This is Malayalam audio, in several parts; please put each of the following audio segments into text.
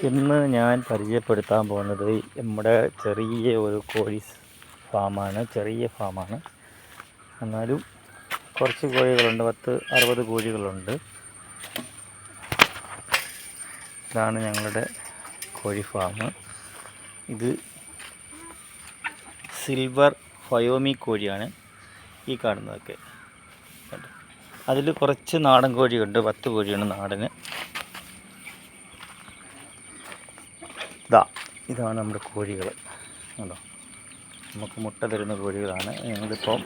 ഇന്ന് ഞാൻ പരിചയപ്പെടുത്താൻ പോകുന്നത് നമ്മുടെ ചെറിയ ഒരു കോഴി ഫാമാണ്. ചെറിയ ഫാമാണ്, എന്നാലും കുറച്ച് കോഴികളുണ്ട്. 60 കോഴികളുണ്ട്. ഇതാണ് ഞങ്ങളുടെ കോഴി ഫാം. ഇത് സിൽവർ ഫയോമി കോഴിയാണ് ഈ കാണുന്നതൊക്കെ. അതിൽ കുറച്ച് നാടൻ കോഴിയുണ്ട്. 10 കോഴിയാണ് നാടന്. ഇതാണ് നമ്മുടെ കോഴികൾ. കണ്ടോ, നമുക്ക് മുട്ട തരുന്ന കോഴികളാണ്. ഞങ്ങളിപ്പം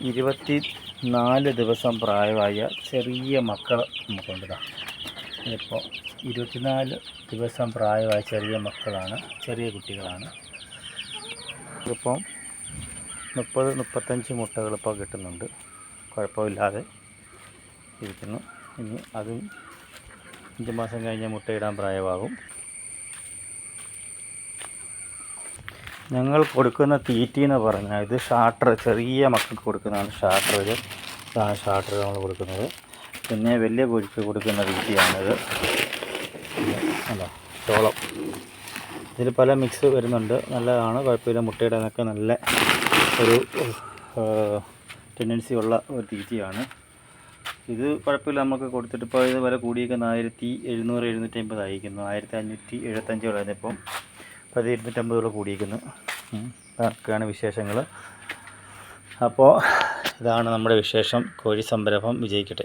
24 ദിവസം പ്രായമായ ചെറിയ മക്കൾ നമുക്കുണ്ട്. ഇപ്പോൾ 24 ദിവസം പ്രായമായ ചെറിയ മക്കളാണ്, ചെറിയ കുട്ടികളാണ്. ഇതിപ്പം 30-35 മുട്ടകൾ ഇപ്പോൾ കിട്ടുന്നുണ്ട്. കുഴപ്പമില്ലാതെ ഇരിക്കുന്നു. ഇനി അതും 5 മാസം കഴിഞ്ഞ് മുട്ടയിടാൻ പ്രായമാകും. ഞങ്ങൾ കൊടുക്കുന്ന തീറ്റി എന്ന് പറഞ്ഞാൽ ഇത് ഷാർട്ടർ, ചെറിയ മക്കൾക്ക് കൊടുക്കുന്നതാണ് ഷാർട്ടർ. ഇതാണ് ഷാർട്ടർ നമ്മൾ കൊടുക്കുന്നത്. പിന്നെ വലിയ കോഴിക്ക് കൊടുക്കുന്ന തീറ്റിയാണിത്. അല്ല, ചോളം. ഇതിൽ പല മിക്സ് വരുന്നുണ്ട്. നല്ലതാണ്, കുഴപ്പമില്ല. മുട്ടയിടാനൊക്കെ നല്ല ഒരു ടെൻഡൻസി ഉള്ള ഒരു തീറ്റിയാണ് ഇത്. കുഴപ്പമില്ല, നമുക്ക് കൊടുത്തിട്ട് ഇപ്പോൾ ഇത് വില കൂടിയിരിക്കുന്ന 1700-1750 ആയിരിക്കുന്നു. 1575 കളഞ്ഞിപ്പം 250 കൂടിയിരിക്കുന്നു. അതൊക്കെയാണ് വിശേഷങ്ങൾ. അപ്പോൾ ഇതാണ് നമ്മുടെ വിശേഷം. കോഴി സംരംഭം വിജയിക്കട്ടെ.